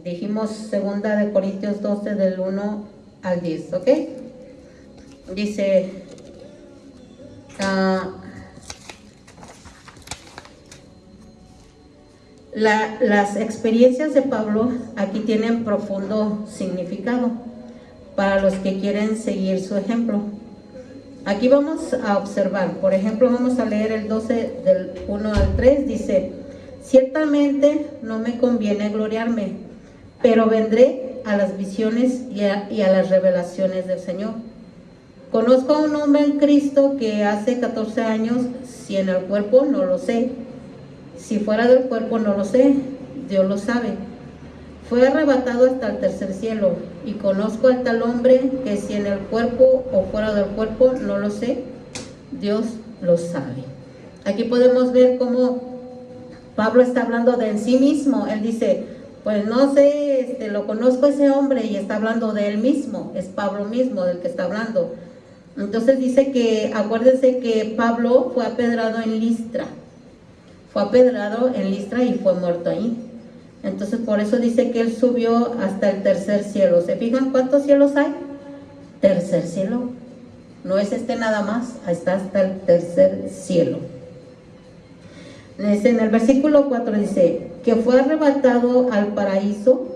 dijimos 2 Corintios 12 del 1 al 10, ¿ok? Dice, las experiencias de Pablo aquí tienen profundo significado para los que quieren seguir su ejemplo. Aquí vamos a observar, por ejemplo, vamos a leer el 12 del 1 al 3, dice, ciertamente no me conviene gloriarme, pero vendré a las visiones y a las revelaciones del Señor. Conozco a un hombre en Cristo que hace 14 años, si en el cuerpo no lo sé, si fuera del cuerpo no lo sé, Dios lo sabe. Fue arrebatado hasta el tercer cielo, y conozco al tal hombre que si en el cuerpo o fuera del cuerpo no lo sé, Dios lo sabe. Aquí podemos ver cómo Pablo está hablando de en sí mismo. Él dice, pues no sé, lo conozco a ese hombre, y está hablando de él mismo, es Pablo mismo del que está hablando. Entonces dice que, acuérdense que Pablo fue apedrado en Listra, y fue muerto ahí. Entonces por eso dice que él subió hasta el tercer cielo. ¿Se fijan cuántos cielos hay? Tercer cielo. No es nada más, está hasta el tercer cielo. En el versículo 4 dice, que fue arrebatado al paraíso,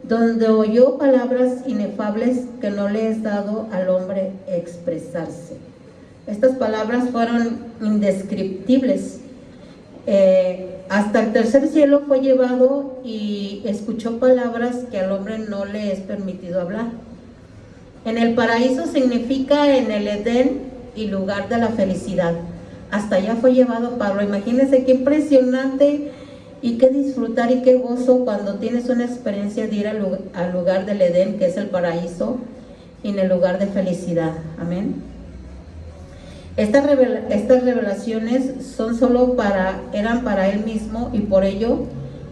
donde oyó palabras inefables que no le es dado al hombre expresarse. Estas palabras fueron indescriptibles. Hasta el tercer cielo fue llevado y escuchó palabras que al hombre no le es permitido hablar. En el paraíso significa en el Edén y lugar de la felicidad. Hasta allá fue llevado Pablo. Imagínense qué impresionante y qué disfrutar y qué gozo cuando tienes una experiencia de ir al lugar del Edén, que es el paraíso, y en el lugar de felicidad. Amén. Estas revelaciones son eran para él mismo, y por ello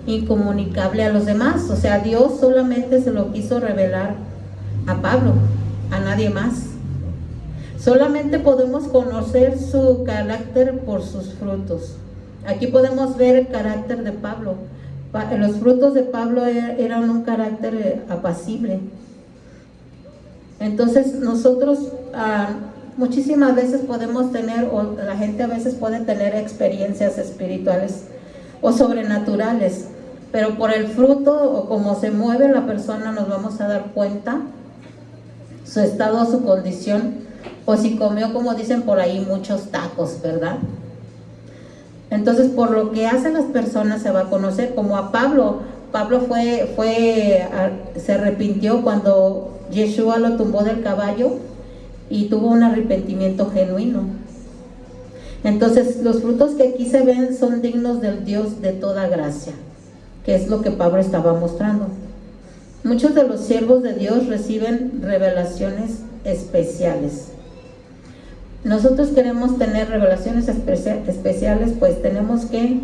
incomunicable a los demás. O sea, Dios solamente se lo quiso revelar a Pablo, a nadie más. Solamente podemos conocer su carácter por sus frutos. Aquí podemos ver el carácter de Pablo. Los frutos de Pablo eran un carácter apacible. Entonces nosotros muchísimas veces podemos tener, o la gente a veces puede tener experiencias espirituales o sobrenaturales, pero por el fruto o cómo se mueve la persona nos vamos a dar cuenta su estado, su condición, o si comió, como dicen por ahí, muchos tacos, ¿verdad? Entonces por lo que hacen las personas se va a conocer. Como a Pablo se arrepintió cuando Yeshua lo tumbó del caballo y tuvo un arrepentimiento genuino. Entonces los frutos que aquí se ven son dignos del Dios de toda gracia, que es lo que Pablo estaba mostrando. Muchos de los siervos de Dios reciben revelaciones especiales. Nosotros queremos tener revelaciones especiales, pues tenemos que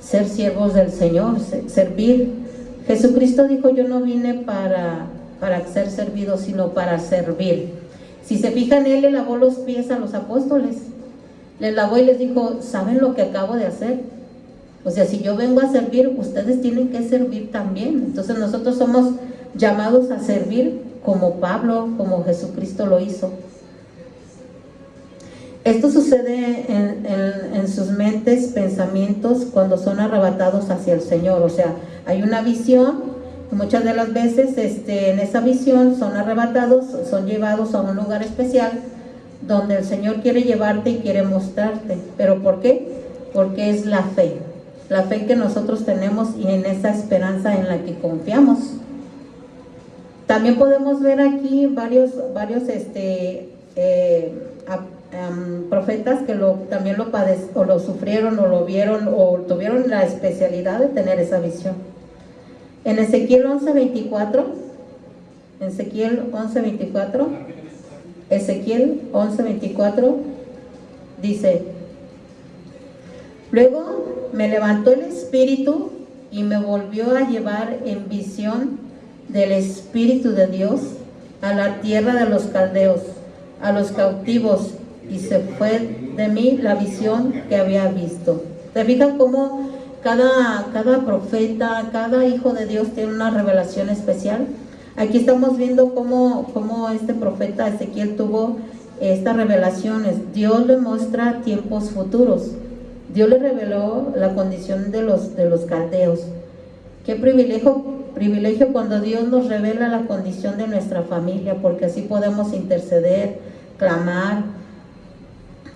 ser siervos del Señor, servir. Jesucristo dijo, yo no vine para ser servido, sino para servir. Si se fijan, Él le lavó los pies a los apóstoles, les lavó y les dijo, ¿saben lo que acabo de hacer? O sea, si yo vengo a servir, ustedes tienen que servir también. Entonces nosotros somos llamados a servir como Pablo, como Jesucristo lo hizo. Esto sucede en sus mentes, pensamientos, cuando son arrebatados hacia el Señor. O sea, hay una visión, y muchas de las veces en esa visión son arrebatados, son llevados a un lugar especial donde el Señor quiere llevarte y quiere mostrarte. ¿Pero por qué? Porque es la fe que nosotros tenemos y en esa esperanza en la que confiamos. También podemos ver aquí varios profetas que también lo padecieron, o lo sufrieron, o lo vieron, o tuvieron la especialidad de tener esa visión. En Ezequiel 11:24, Ezequiel 11:24 dice, luego me levantó el Espíritu y me volvió a llevar en visión del Espíritu de Dios a la tierra de los caldeos, a los cautivos, y se fue de mí la visión que había visto. ¿Se fijan cómo cada profeta, cada hijo de Dios tiene una revelación especial. Aquí estamos viendo cómo este profeta Ezequiel tuvo estas revelaciones. Dios le muestra tiempos futuros. Dios le reveló la condición de los caldeos. Qué privilegio cuando Dios nos revela la condición de nuestra familia, porque así podemos interceder, clamar,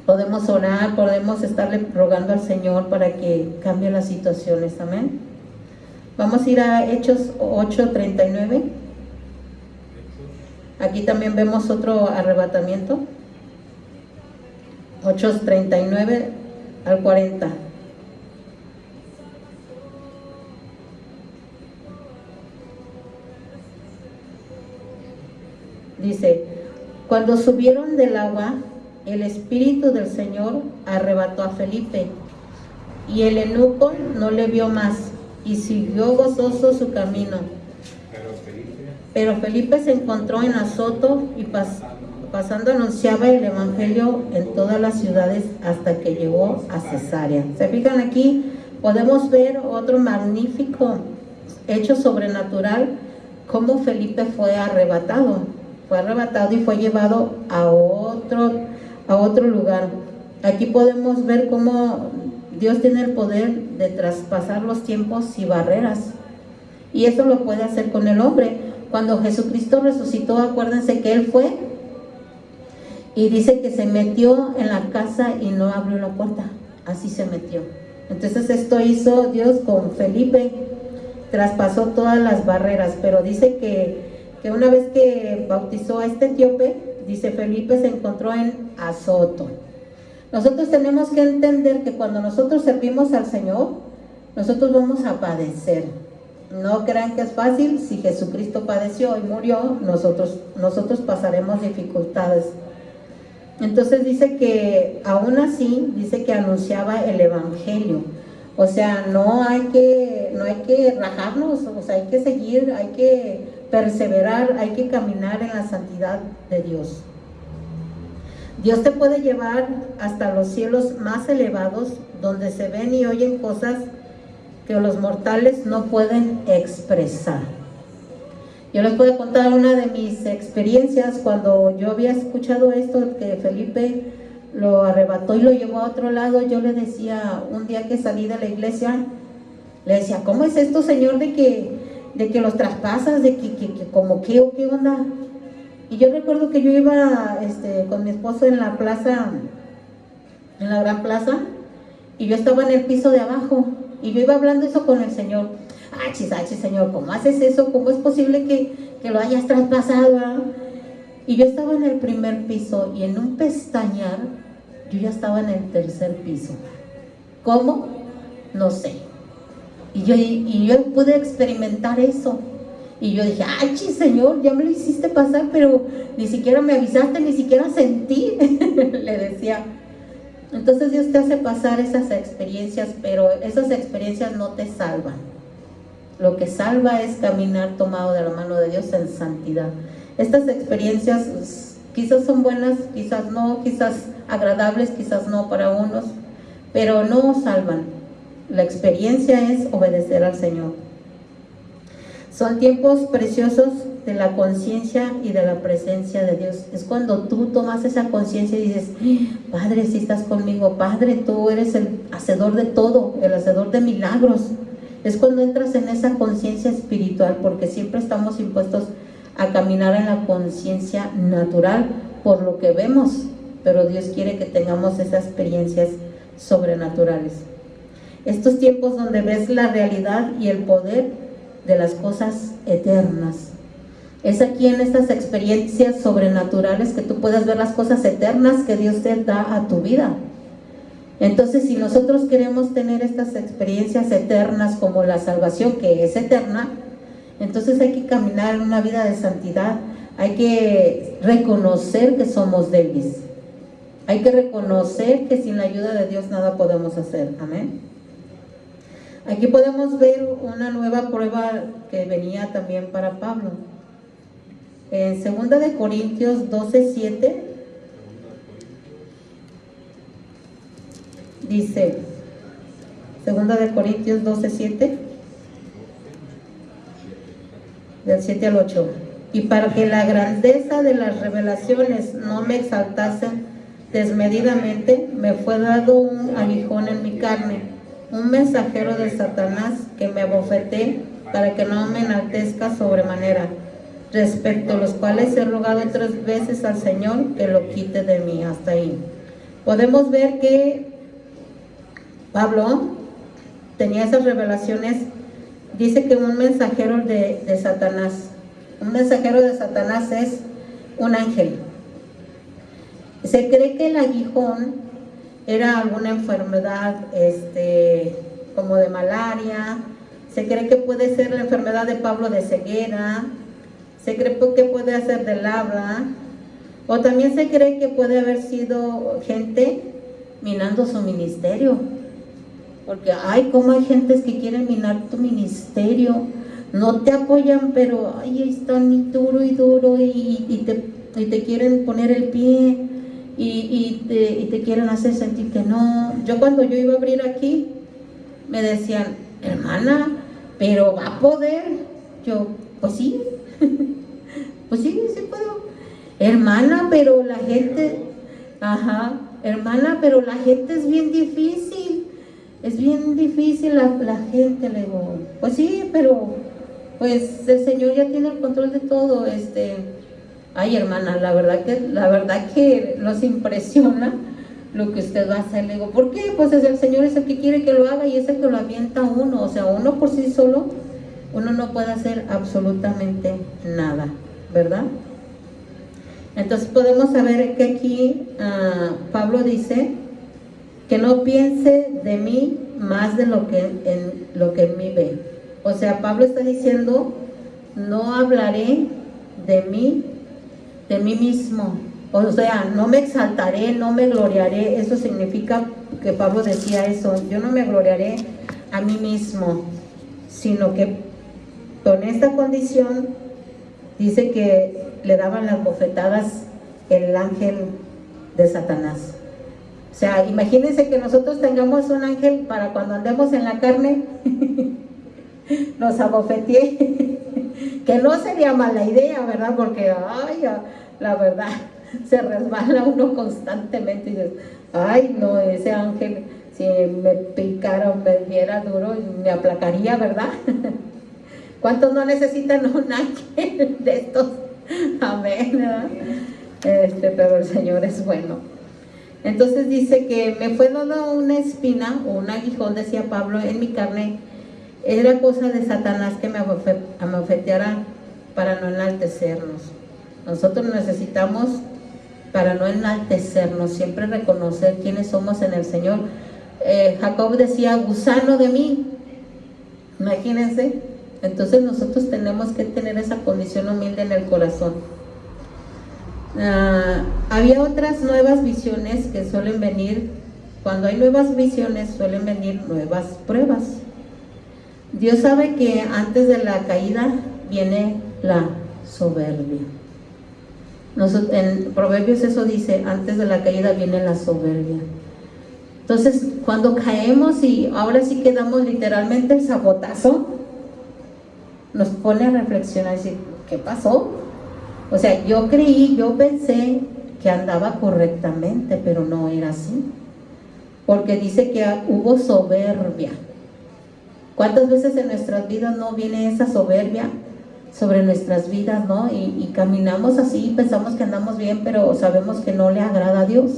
podemos orar, podemos estarle rogando al Señor para que cambie las situaciones. Amén. Vamos a ir a Hechos 8:39. Aquí también vemos otro arrebatamiento. 8:39 al 40. Dice: cuando subieron del agua, el Espíritu del Señor arrebató a Felipe, y el eunuco no le vio más, y siguió gozoso su camino. Pero Felipe se encontró en Azoto, y pasando anunciaba el Evangelio en todas las ciudades hasta que llegó a Cesarea. ¿Se fijan aquí? Podemos ver otro magnífico hecho sobrenatural, cómo Felipe fue arrebatado y fue llevado a otro lugar. Aquí podemos ver cómo Dios tiene el poder de traspasar los tiempos y barreras, y eso lo puede hacer con el hombre. Cuando Jesucristo resucitó, acuérdense que Él fue y dice que se metió en la casa y no abrió la puerta, así se metió. Entonces esto hizo Dios con Felipe, traspasó todas las barreras. Pero dice que una vez que bautizó a este etíope, dice, Felipe se encontró en Azoto. Nosotros tenemos que entender que cuando nosotros servimos al Señor, nosotros vamos a padecer. No crean que es fácil. Si Jesucristo padeció y murió, nosotros pasaremos dificultades. Entonces dice que aún así, dice que anunciaba el Evangelio. O sea, no hay que rajarnos, o sea, hay que seguir, hay que perseverar, hay que caminar en la santidad de Dios. Dios te puede llevar hasta los cielos más elevados, donde se ven y oyen cosas que los mortales no pueden expresar. Yo les puedo contar una de mis experiencias. Cuando yo había escuchado esto, que Felipe lo arrebató y lo llevó a otro lado, yo le decía, un día que salí de la iglesia, le decía, ¿cómo es esto, Señor, de que los traspasas, de que como qué o qué onda? Y yo recuerdo que yo iba con mi esposo en la plaza, en la gran plaza, y yo estaba en el piso de abajo, y yo iba hablando eso con el Señor. Achis, Señor, ¿cómo haces eso? ¿Cómo es posible que lo hayas traspasado? Y yo estaba en el primer piso, y en un pestañear yo ya estaba en el tercer piso. ¿Cómo? No sé. Y yo pude experimentar eso. Y yo dije, ay, Señor, ya me lo hiciste pasar, pero ni siquiera me avisaste, ni siquiera sentí, le decía. Entonces Dios te hace pasar esas experiencias, pero esas experiencias no te salvan. Lo que salva es caminar tomado de la mano de Dios en santidad. Estas experiencias quizás son buenas, quizás no, quizás agradables, quizás no para unos, pero no salvan. La experiencia es obedecer al Señor. Son tiempos preciosos de la conciencia y de la presencia de Dios. Es cuando tú tomas esa conciencia y dices, Padre, si estás conmigo, Padre, tú eres el hacedor de todo, el hacedor de milagros. Es cuando entras en esa conciencia espiritual, porque siempre estamos impuestos a caminar en la conciencia natural por lo que vemos, pero Dios quiere que tengamos esas experiencias sobrenaturales. Estos tiempos donde ves la realidad y el poder de las cosas eternas. Es aquí en estas experiencias sobrenaturales que tú puedes ver las cosas eternas que Dios te da a tu vida. Entonces, si nosotros queremos tener estas experiencias eternas como la salvación, que es eterna, entonces hay que caminar en una vida de santidad. Hay que reconocer que somos débiles. Hay que reconocer que sin la ayuda de Dios nada podemos hacer. Amén. Aquí podemos ver una nueva prueba que venía también para Pablo. En 2 de Corintios 12:7 dice, Segunda de Corintios 12:7, del 7 al 8. Y para que la grandeza de las revelaciones no me exaltase desmedidamente, me fue dado un aguijón en mi carne, un mensajero de Satanás que me abofeté para que no me enaltezca sobremanera, respecto a los cuales he rogado 3 veces al Señor que lo quite de mí. Hasta ahí. Podemos ver que Pablo tenía esas revelaciones. Dice que un mensajero de Satanás. Un mensajero de Satanás es un ángel. Se cree que el aguijón era alguna enfermedad como de malaria. Se cree que puede ser la enfermedad de Pablo de ceguera. Se cree que puede ser de labra. O también se cree que puede haber sido gente minando su ministerio. Porque como hay gentes que quieren minar tu ministerio, no te apoyan, pero ahí están y duro y te quieren poner el pie y te quieren hacer sentir que no. Cuando yo iba a abrir aquí, me decían, hermana, pero va a poder. Yo, pues sí, pues sí puedo. Hermana, pero la gente, hermana, pero la gente es bien difícil. Es bien difícil la gente. Le digo, pues sí, pero pues el Señor ya tiene el control de todo. Ay, hermana, la verdad que los impresiona lo que usted va a hacer. Le digo, ¿por qué? Pues el Señor es el que quiere que lo haga y es el que lo avienta a uno. O sea, uno por sí solo, uno no puede hacer absolutamente nada, ¿verdad? Entonces podemos saber que aquí Pablo dice que no piense de mí más de lo que en mí ve. O sea, Pablo está diciendo, no hablaré de mí mismo. O sea, no me exaltaré, no me gloriaré. Eso significa que Pablo decía eso. Yo no me gloriaré a mí mismo, sino que con esta condición dice que le daban las bofetadas el ángel de Satanás. O sea, imagínense que nosotros tengamos un ángel para cuando andemos en la carne, nos abofetee, que no sería mala idea, ¿verdad? Porque, la verdad, se resbala uno constantemente y dices, no, ese ángel, si me picara o me diera duro, me aplacaría, ¿verdad? ¿Cuántos no necesitan un ángel de estos? Amén, ¿verdad? Pero el Señor es bueno. Entonces dice que me fue dado una espina o un aguijón, decía Pablo, en mi carne. Era cosa de Satanás que me abofeteara para no enaltecernos. Nosotros necesitamos, para no enaltecernos, siempre reconocer quiénes somos en el Señor. Jacob decía, gusano de mí. Imagínense. Entonces nosotros tenemos que tener esa condición humilde en el corazón. Había otras nuevas visiones que suelen venir. Cuando hay nuevas visiones suelen venir nuevas pruebas. Dios sabe que antes de la caída viene la soberbia. En Proverbios eso dice, antes de la caída viene la soberbia. Entonces cuando caemos y ahora sí que damos literalmente el sabotazo, nos pone a reflexionar y decir, ¿qué pasó? O sea, yo pensé que andaba correctamente, pero no era así. Porque dice que hubo soberbia. ¿Cuántas veces en nuestras vidas no viene esa soberbia sobre nuestras vidas, no? Y caminamos así, pensamos que andamos bien, pero sabemos que no le agrada a Dios.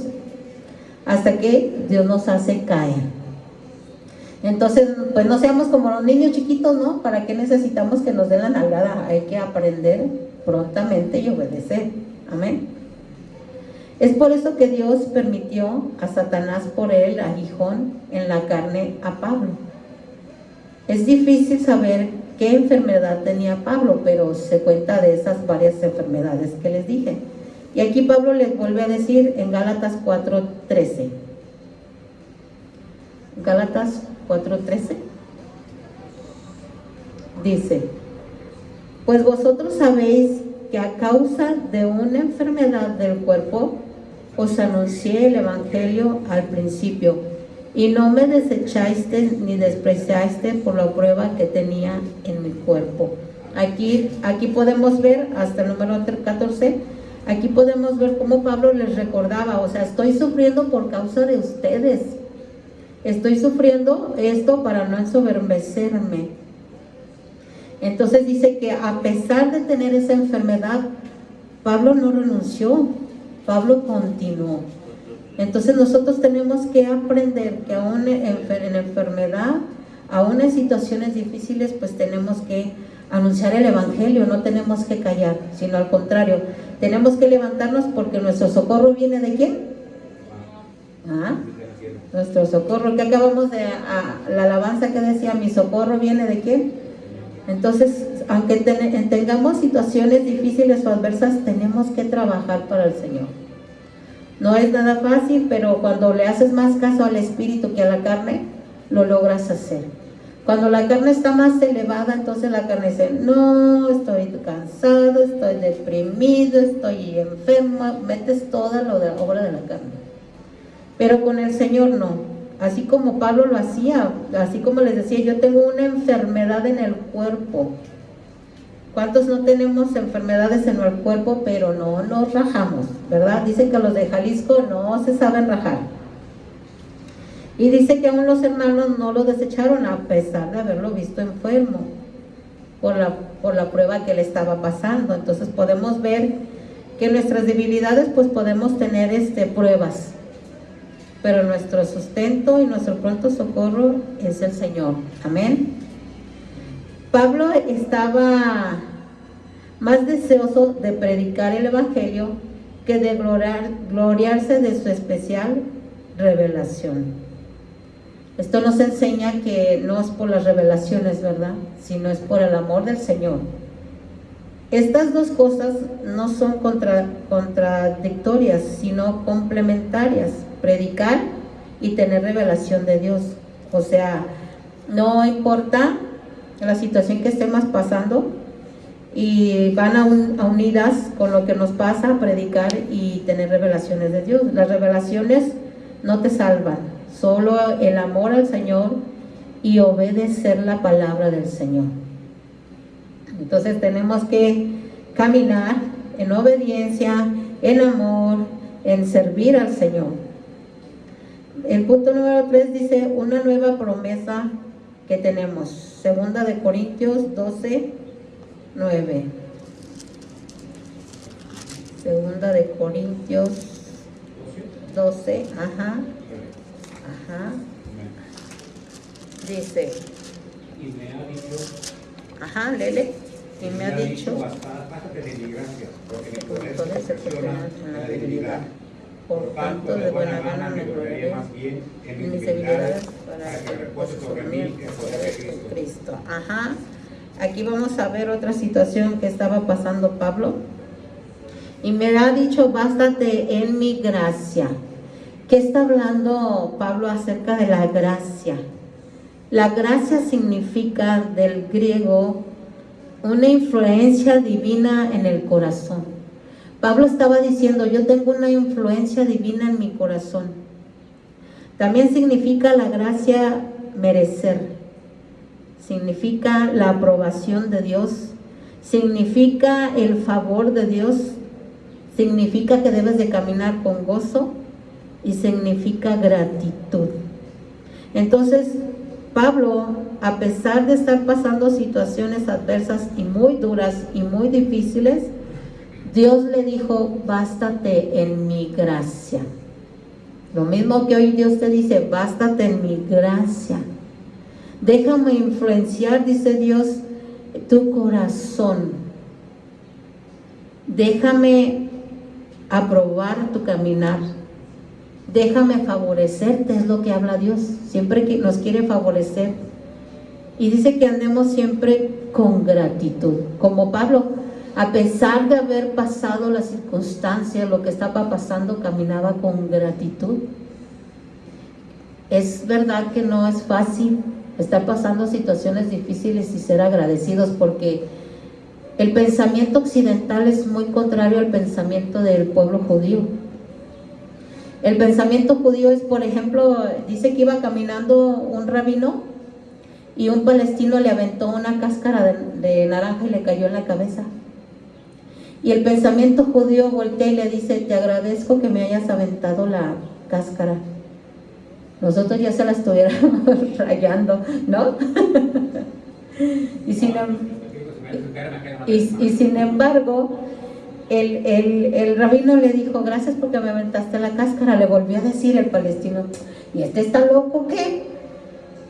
Hasta que Dios nos hace caer. Entonces, pues no seamos como los niños chiquitos, ¿no? ¿Para qué necesitamos que nos den la nalgada? Hay que aprender prontamente y obedecer. Amén. Es por eso que Dios permitió a Satanás poner el aguijón en la carne a Pablo. Es difícil saber qué enfermedad tenía Pablo, pero se cuenta de esas varias enfermedades que les dije. Y aquí Pablo les vuelve a decir en Gálatas 4:13. Gálatas 4:13 dice, pues vosotros sabéis que a causa de una enfermedad del cuerpo os anuncié el evangelio al principio, y no me desechaste ni despreciaste por la prueba que tenía en mi cuerpo. Aquí podemos ver hasta el número 14. Aquí podemos ver cómo Pablo les recordaba, o sea, estoy sufriendo por causa de ustedes. Estoy sufriendo esto para no ensoberbecerme. Entonces dice que a pesar de tener esa enfermedad, Pablo no renunció, Pablo continuó. Entonces nosotros tenemos que aprender que aún en enfermedad, aún en situaciones difíciles, pues tenemos que anunciar el evangelio, no tenemos que callar, sino al contrario, tenemos que levantarnos porque nuestro socorro viene ¿de quién? Nuestro socorro, que acabamos de la alabanza que decía, mi socorro viene ¿de quién? Entonces, aunque tengamos situaciones difíciles o adversas, tenemos que trabajar para el Señor. No es nada fácil, pero cuando le haces más caso al Espíritu que a la carne, lo logras hacer. Cuando la carne está más elevada, entonces la carne dice, no, estoy cansado, estoy deprimido, estoy enfermo, metes toda la obra de la carne. Pero con el Señor no. Así como Pablo lo hacía, así como les decía, yo tengo una enfermedad en el cuerpo. ¿Cuántos no tenemos enfermedades en el cuerpo, pero no nos rajamos, verdad? Dicen que los de Jalisco no se saben rajar. Y dice que aún los hermanos no lo desecharon a pesar de haberlo visto enfermo por la prueba que le estaba pasando. Entonces podemos ver que nuestras debilidades pues podemos tener pruebas, pero nuestro sustento y nuestro pronto socorro es el Señor. Amén. Pablo estaba más deseoso de predicar el evangelio que de gloriarse de su especial revelación. Esto nos enseña que no es por las revelaciones, ¿verdad?, sino es por el amor del Señor. Estas dos cosas no son contradictorias, sino complementarias: predicar y tener revelación de Dios. O sea, no importa la situación que estemos pasando, y van unidas con lo que nos pasa, predicar y tener revelaciones de Dios. Las revelaciones no te salvan, solo el amor al Señor y obedecer la palabra del Señor. Entonces tenemos que caminar en obediencia, en amor, en servir al Señor. El punto número 3 dice una nueva promesa que tenemos. Segunda de Corintios 12, 9. Segunda de Corintios 12, dice, y me ha dicho, lele, y me ha dicho, bástate de mi gracia, porque mi poder poder se se perfecciona perfecciona en la debilidad. por tanto de buena gana me gloriaré más bien en mis debilidades para que repose sobre mí el poder de Cristo. Aquí vamos a ver otra situación que estaba pasando Pablo. Y me ha dicho, bástate en mi gracia. ¿Qué está hablando Pablo acerca de la gracia? La gracia significa, del griego, una influencia divina en el corazón. Pablo estaba diciendo, yo tengo una influencia divina en mi corazón. También significa la gracia merecer. Significa la aprobación de Dios. Significa el favor de Dios. Significa que debes de caminar con gozo. Y significa gratitud. Entonces, Pablo, a pesar de estar pasando situaciones adversas y muy duras y muy difíciles, Dios le dijo, bástate en mi gracia. Lo mismo que hoy Dios te dice, bástate en mi gracia. Déjame influenciar, dice Dios, tu corazón. Déjame aprobar tu caminar. Déjame favorecerte, es lo que habla Dios. Siempre que nos quiere favorecer. Y dice que andemos siempre con gratitud. Como Pablo, a pesar de haber pasado las circunstancias, lo que estaba pasando, caminaba con gratitud. Es verdad que no es fácil estar pasando situaciones difíciles y ser agradecidos, porque el pensamiento occidental es muy contrario al pensamiento del pueblo judío. El pensamiento judío es, por ejemplo, dice que iba caminando un rabino y un palestino le aventó una cáscara de naranja y le cayó en la cabeza. Y el pensamiento judío voltea y le dice: te agradezco que me hayas aventado la cáscara. Nosotros ya se la estuviéramos rayando, ¿no? y sin embargo, el rabino le dijo: gracias porque me aventaste la cáscara. Le volvió a decir el palestino: ¿y este está loco o qué?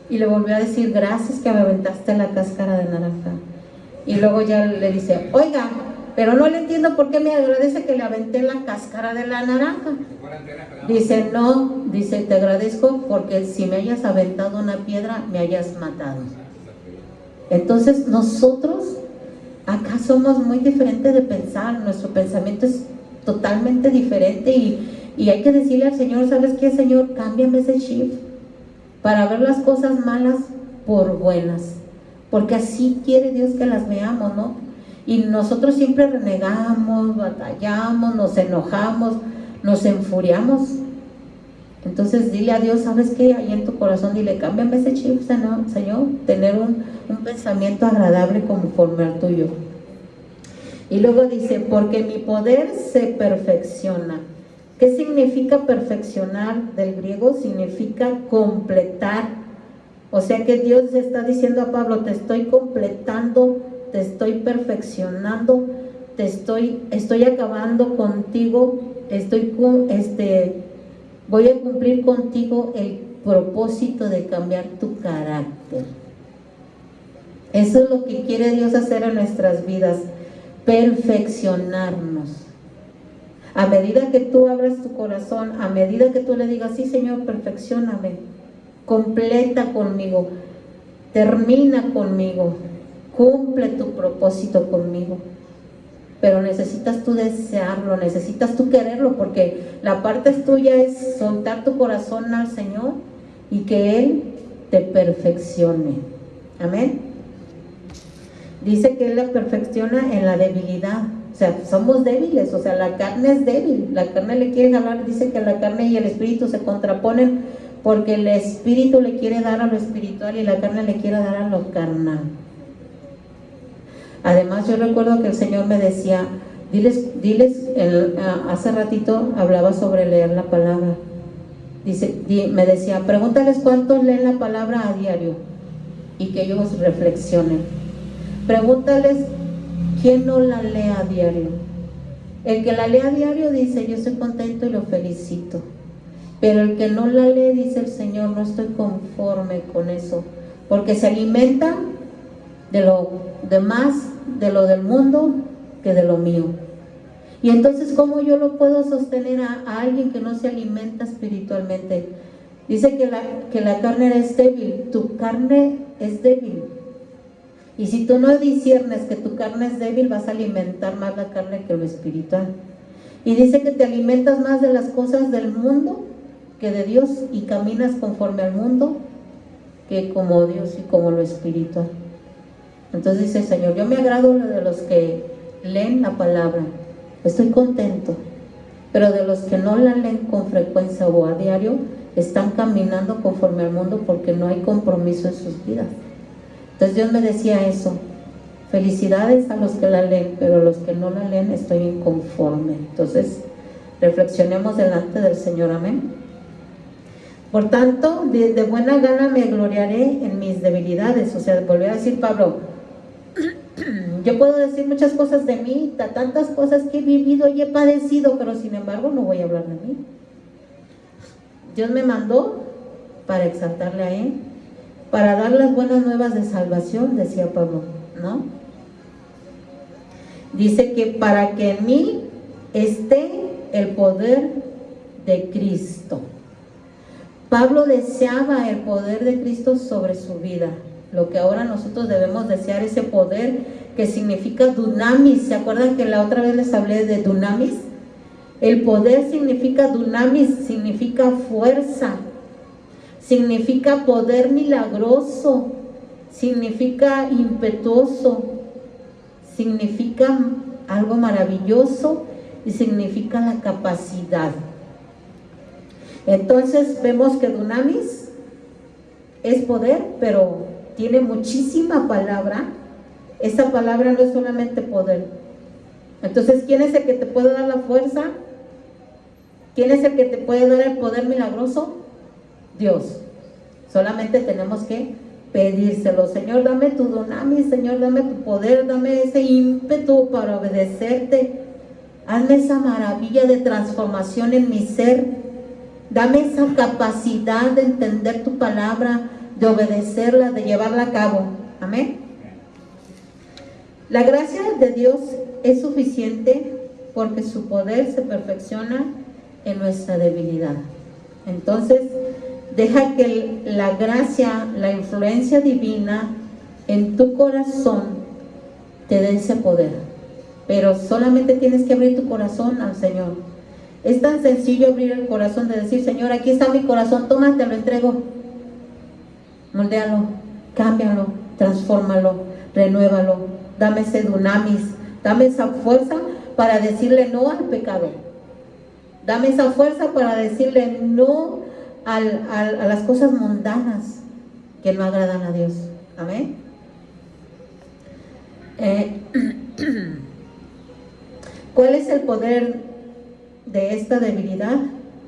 Y le volvió a decir: gracias que me aventaste la cáscara de naranja. Y luego ya le dice: oiga, pero no le entiendo por qué me agradece que le aventé la cáscara de la naranja. Dice: no, dice, te agradezco porque si me hayas aventado una piedra, me hayas matado. Entonces nosotros acá somos muy diferentes de pensar, nuestro pensamiento es totalmente diferente y hay que decirle al Señor: ¿sabes qué, Señor? Cámbiame ese chip para ver las cosas malas por buenas, porque así quiere Dios que las veamos, ¿no? Y nosotros siempre renegamos, batallamos, nos enojamos, nos enfuriamos. Entonces dile a Dios: ¿sabes qué? Ahí en tu corazón dile: cámbiame ese chip, Señor, tener un pensamiento agradable conforme al tuyo. Y luego dice: porque mi poder se perfecciona. ¿Qué significa perfeccionar? Del griego significa completar. O sea que Dios está diciendo a Pablo: te estoy completando, te estoy perfeccionando, estoy acabando contigo, voy a cumplir contigo el propósito de cambiar tu carácter. Eso es lo que quiere Dios hacer en nuestras vidas, perfeccionarnos. A medida que tú abras tu corazón, a medida que tú le digas: sí, Señor, perfeccióname, completa conmigo, termina conmigo, cumple tu propósito conmigo. Pero necesitas tú desearlo, necesitas tú quererlo, porque la parte tuya es soltar tu corazón al Señor y que Él te perfeccione. Amén. Dice que Él la perfecciona en la debilidad. O sea, somos débiles, o sea, la carne es débil, la carne le quiere hablar. Dice que la carne y el espíritu se contraponen, porque el espíritu le quiere dar a lo espiritual y la carne le quiere dar a lo carnal. Además, yo recuerdo que el Señor me decía: diles, hace ratito hablaba sobre leer la palabra. Me decía: pregúntales cuántos leen la palabra a diario y que ellos reflexionen. Pregúntales quién no la lee a diario. El que la lee a diario dice: yo estoy contento y lo felicito. Pero el que no la lee, dice el Señor: no estoy conforme con eso, porque se alimenta de lo demás, de lo del mundo, que de lo mío. Y entonces, ¿cómo yo lo puedo sostener a alguien que no se alimenta espiritualmente? Dice que la carne es débil. Tu carne es débil. Y si tú no disiernes que tu carne es débil, vas a alimentar más la carne que lo espiritual. Y dice que te alimentas más de las cosas del mundo que de Dios, y caminas conforme al mundo que como Dios y como lo espiritual. Entonces dice el Señor: yo me agrado de los que leen la palabra, estoy contento, pero de los que no la leen con frecuencia o a diario, están caminando conforme al mundo porque no hay compromiso en sus vidas. Entonces Dios me decía eso: felicidades a los que la leen, pero los que no la leen, estoy inconforme. Entonces reflexionemos delante del Señor. Amén. Por tanto, de buena gana me gloriaré en mis debilidades. O sea, volvió a decir Pablo: yo puedo decir muchas cosas de mí, tantas cosas que he vivido y he padecido, pero sin embargo no voy a hablar de mí. Dios me mandó para exaltarle a Él, para dar las buenas nuevas de salvación, decía Pablo, ¿no? Dice que para que en mí esté el poder de Cristo. Pablo deseaba el poder de Cristo sobre su vida. Lo que ahora nosotros debemos desear, ese poder que significa dunamis. ¿Se acuerdan que la otra vez les hablé de dunamis? El poder significa dunamis, significa fuerza, significa poder milagroso, significa impetuoso, significa algo maravilloso y significa la capacidad. Entonces vemos que dunamis es poder, pero tiene muchísima palabra. Esa palabra no es solamente poder. Entonces, ¿quién es el que te puede dar la fuerza? ¿Quién es el que te puede dar el poder milagroso? Dios. Solamente tenemos que pedírselo. Señor, dame tu dunamis, Señor, dame tu poder, dame ese ímpetu para obedecerte. Hazme esa maravilla de transformación en mi ser. Dame esa capacidad de entender tu palabra, de obedecerla, de llevarla a cabo. Amén. La gracia de Dios es suficiente porque su poder se perfecciona en nuestra debilidad. Entonces, deja que la gracia, la influencia divina en tu corazón te dé ese poder. Pero solamente tienes que abrir tu corazón al Señor. Es tan sencillo abrir el corazón de decir, Señor, aquí está mi corazón, toma, te lo entrego. Moldéalo, cámbialo, transfórmalo, renuévalo. Dame ese dunamis, dame esa fuerza para decirle no al pecado. Dame esa fuerza para decirle no a las cosas mundanas que no agradan a Dios. Amén. ¿Cuál es el poder de esta debilidad?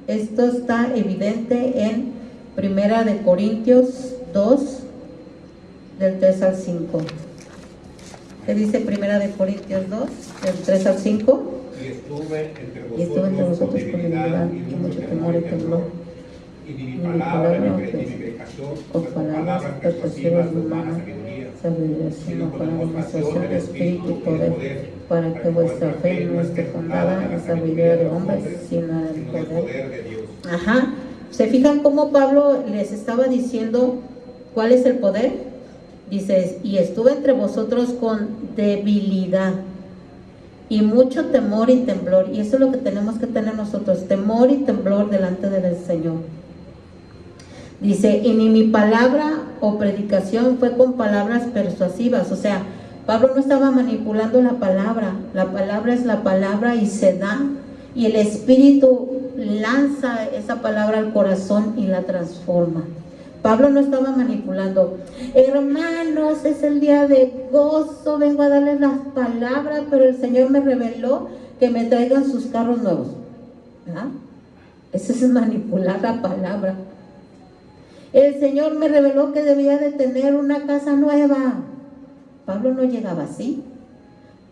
Esto está evidente en 1 Corintios 2, del 3 al 5. ¿Qué dice 1 Corintios 2, del 3 al 5? Y estuve entre vosotros con debilidad y mucho temor y temblor. Y ni mi palabra ni predicación con palabras persuasivas humanas, sabiduría, sino con la demostración de espíritu y poder, para que vuestra fe no esté fundada en sabiduría de hombres, sino en el poder de Dios. Ajá. ¿Se fijan cómo Pablo les estaba diciendo cuál es el poder? Dice, y estuve entre vosotros con debilidad y mucho temor y temblor. Y eso es lo que tenemos que tener nosotros, temor y temblor delante del Señor. Dice, y ni mi palabra o predicación fue con palabras persuasivas. O sea, Pablo no estaba manipulando la palabra es la palabra y se da. Y el Espíritu lanza esa palabra al corazón y la transforma. Pablo no estaba manipulando. Hermanos, es el día de gozo, vengo a darles las palabras, pero el Señor me reveló que me traigan sus carros nuevos. ¿Ah? Eso es manipular la palabra. El Señor me reveló que debía de tener una casa nueva. Pablo no llegaba así.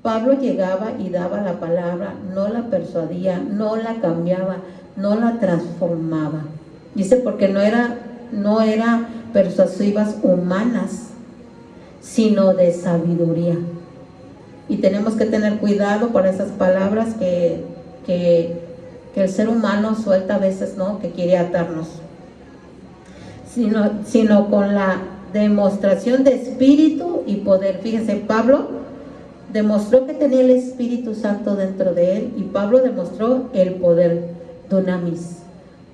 Pablo llegaba y daba la palabra, no la persuadía, no la cambiaba, no la transformaba. Dice porque no era persuasivas humanas, sino de sabiduría. Y tenemos que tener cuidado para esas palabras que el ser humano suelta a veces, ¿no? Que quiere atarnos. Sino con la demostración de espíritu y poder. Fíjense, Pablo demostró que tenía el Espíritu Santo dentro de él, y Pablo demostró el poder, dunamis.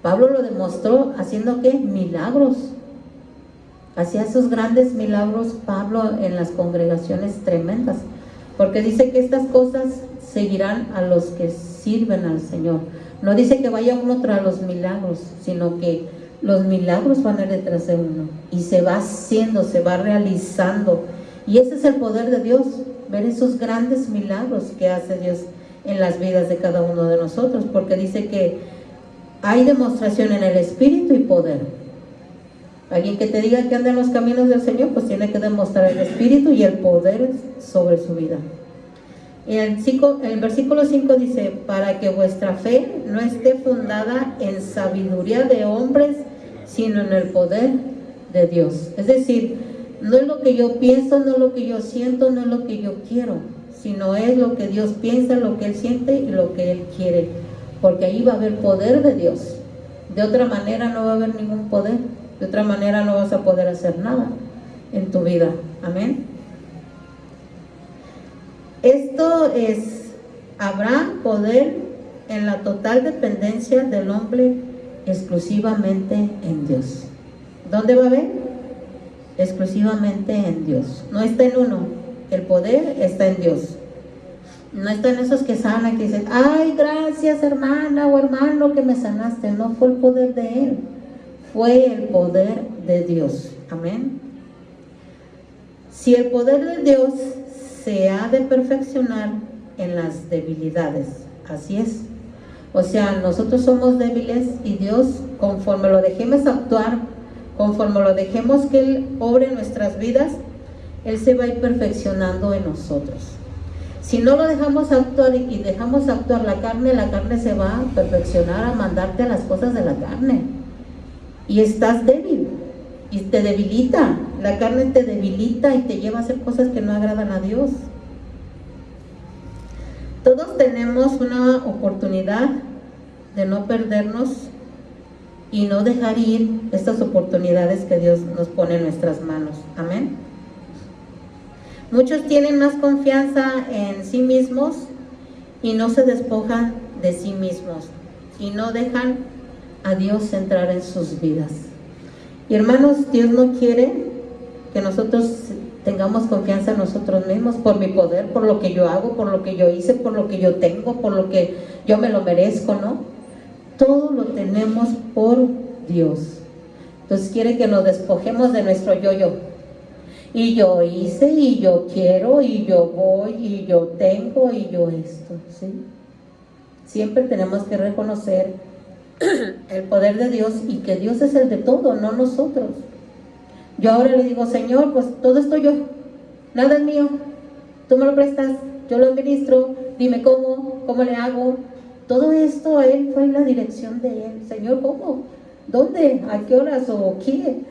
Pablo lo demostró haciendo ¿qué? Milagros. Hacía esos grandes milagros Pablo en las congregaciones tremendas, porque dice que estas cosas seguirán a los que sirven al Señor. No dice que vaya uno tras los milagros, sino que los milagros van a ir detrás de uno y se va haciendo, se va realizando. Y ese es el poder de Dios, ver esos grandes milagros que hace Dios en las vidas de cada uno de nosotros, porque dice que hay demostración en el Espíritu y poder. Alguien que te diga que anda en los caminos del Señor, pues tiene que demostrar el Espíritu y el poder sobre su vida. El versículo 5 dice, para que vuestra fe no esté fundada en sabiduría de hombres, sino en el poder de Dios. Es decir, no es lo que yo pienso, no es lo que yo siento, no es lo que yo quiero, sino es lo que Dios piensa, lo que Él siente y lo que Él quiere, porque ahí va a haber poder de Dios. De otra manera no va a haber ningún poder, de otra manera no vas a poder hacer nada en tu vida. Amén. Esto es, habrá poder en la total dependencia del hombre exclusivamente en Dios. ¿Dónde va a haber? Exclusivamente en Dios. No está en uno, el poder está en Dios. No están esos que sanan, que dicen, ay, gracias hermana o hermano que me sanaste. No fue el poder de Él, fue el poder de Dios. Amén. Si el poder de Dios se ha de perfeccionar en las debilidades, así es. O sea, nosotros somos débiles y Dios, conforme lo dejemos actuar, conforme lo dejemos que Él obre en nuestras vidas, Él se va a ir perfeccionando en nosotros. Si no lo dejamos actuar y dejamos actuar la carne se va a perfeccionar, a mandarte a las cosas de la carne. Y estás débil, y te debilita. La carne te debilita y te lleva a hacer cosas que no agradan a Dios. Todos tenemos una oportunidad de no perdernos y no dejar ir estas oportunidades que Dios nos pone en nuestras manos. Amén. Muchos tienen más confianza en sí mismos y no se despojan de sí mismos y no dejan a Dios entrar en sus vidas. Y hermanos, Dios no quiere que nosotros tengamos confianza en nosotros mismos por mi poder, por lo que yo hago, por lo que yo hice, por lo que yo tengo, por lo que yo me lo merezco, ¿no? Todo lo tenemos por Dios. Entonces quiere que nos despojemos de nuestro yo-yo. Y yo hice, y yo quiero, y yo voy, y yo tengo, y yo esto, ¿sí? Siempre tenemos que reconocer el poder de Dios y que Dios es el de todo, no nosotros. Yo ahora le digo, Señor, pues todo esto yo, nada es mío, tú me lo prestas, yo lo administro, dime cómo le hago. Todo esto a Él fue en la dirección de Él. Señor, ¿cómo? ¿Dónde? ¿A qué horas? ¿O qué?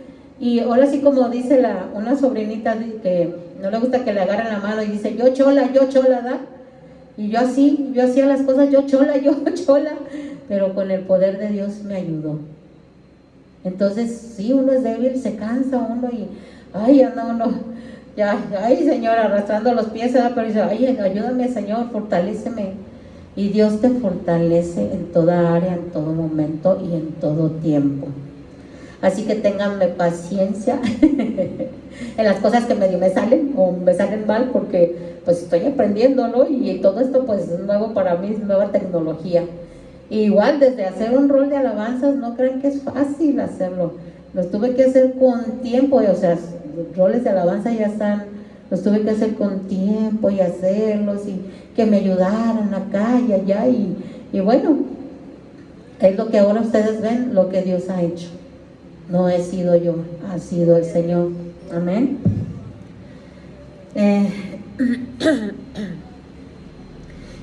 Y ahora sí, como dice una sobrinita que no le gusta que le agarren la mano y dice, yo chola, ¿da? Y yo hacía las cosas, yo chola, pero con el poder de Dios me ayudó. Entonces, sí, uno es débil, se cansa uno y, ay, anda uno, ya, ay, Señor, arrastrando los pies, ¿verdad? Pero dice, ay, ayúdame, Señor, fortaléceme. Y Dios te fortalece en toda área, en todo momento y en todo tiempo. Así que ténganme paciencia en las cosas que medio me salen o me salen mal, porque pues estoy aprendiendo, ¿no? Y todo esto pues es nuevo para mí, es nueva tecnología. Y igual desde hacer un rol de alabanzas, no creen que es fácil hacerlo. Los tuve que hacer con tiempo, o sea, los roles de alabanza ya están, los tuve que hacer con tiempo y hacerlos y que me ayudaran acá y allá y bueno, es lo que ahora ustedes ven, lo que Dios ha hecho. No he sido yo, ha sido el Señor. Amén.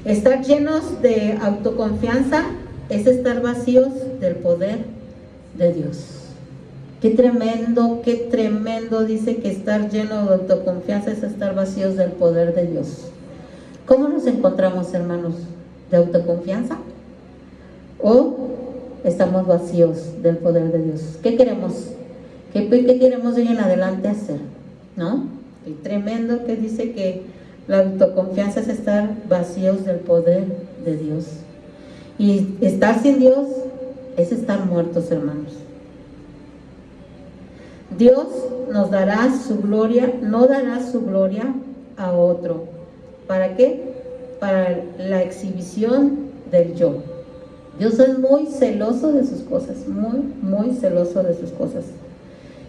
Estar llenos de autoconfianza es estar vacíos del poder de Dios. Qué tremendo dice que estar lleno de autoconfianza es estar vacíos del poder de Dios. ¿Cómo nos encontramos, hermanos? ¿De autoconfianza? ¿O estamos vacíos del poder de Dios? ¿Qué queremos? ¿Qué queremos de hoy en adelante hacer? ¿No? Y tremendo que dice que la autoconfianza es estar vacíos del poder de Dios. Y estar sin Dios es estar muertos, hermanos. Dios nos dará su gloria, no dará su gloria a otro. ¿Para qué? Para la exhibición del yo. Dios es muy celoso de sus cosas, muy celoso de sus cosas.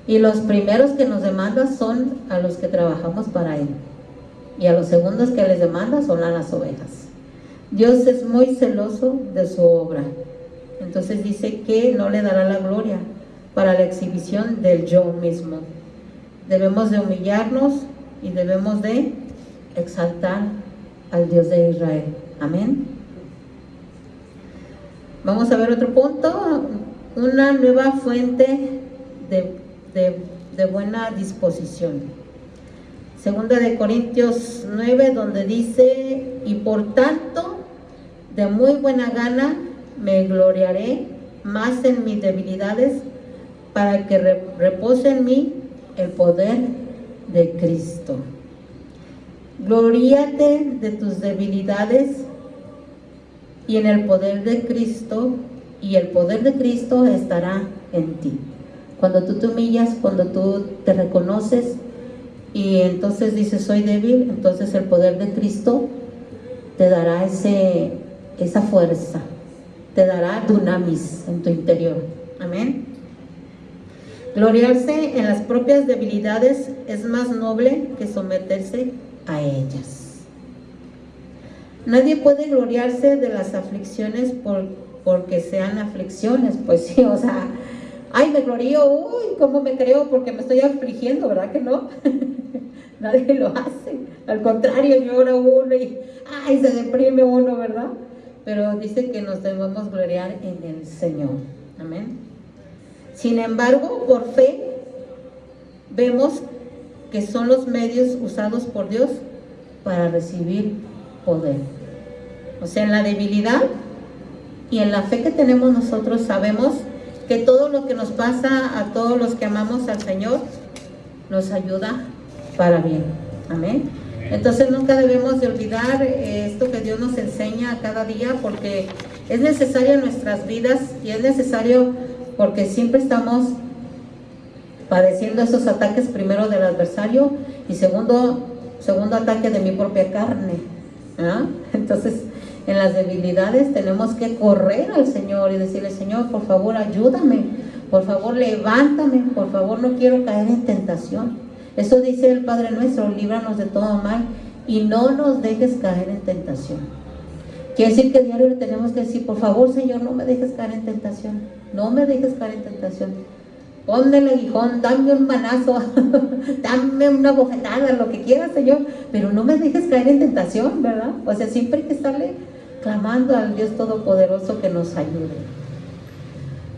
Y los primeros que nos demanda son a los que trabajamos para Él. Y a los segundos que les demanda son a las ovejas. Dios es muy celoso de su obra. Entonces dice que no le dará la gloria para la exhibición del yo mismo. Debemos de humillarnos y debemos de exaltar al Dios de Israel. Amén. Vamos a ver otro punto, una nueva fuente de buena disposición. Segunda de Corintios 9, donde dice, y por tanto, de muy buena gana me gloriaré más en mis debilidades, para que repose en mí el poder de Cristo. Gloríate de tus debilidades y en el poder de Cristo, y el poder de Cristo estará en ti. Cuando tú te humillas, cuando tú te reconoces y entonces dices soy débil, entonces el poder de Cristo te dará esa fuerza, te dará dunamis en tu interior. Amén. Gloriarse en las propias debilidades es más noble que someterse a ellas. Nadie puede gloriarse de las aflicciones porque sean aflicciones, pues sí, o sea, ay, me glorío, uy, ¿cómo me creo? Porque me estoy afligiendo, ¿verdad que no? Nadie lo hace, al contrario, llora uno y, ay, se deprime uno, ¿verdad? Pero dice que nos debemos gloriar en el Señor, amén. Sin embargo, por fe, vemos que son los medios usados por Dios para recibir poder. O sea, en la debilidad y en la fe que tenemos nosotros sabemos que todo lo que nos pasa a todos los que amamos al Señor nos ayuda para bien. Amén. Entonces nunca debemos de olvidar esto que Dios nos enseña cada día, porque es necesario en nuestras vidas y es necesario porque siempre estamos padeciendo esos ataques, primero del adversario y segundo ataque de mi propia carne. Entonces en las debilidades tenemos que correr al Señor y decirle: Señor, por favor ayúdame, por favor levántame, por favor no quiero caer en tentación. Eso dice el Padre nuestro: líbranos de todo mal y no nos dejes caer en tentación. Quiere decir que diario le tenemos que decir: por favor, Señor, no me dejes caer en tentación, no me dejes caer en tentación. Ponme el aguijón, dame un manazo, dame una bofetada, lo que quieras, Señor, pero no me dejes caer en tentación, ¿verdad? O sea, siempre hay que estarle clamando al Dios Todopoderoso que nos ayude.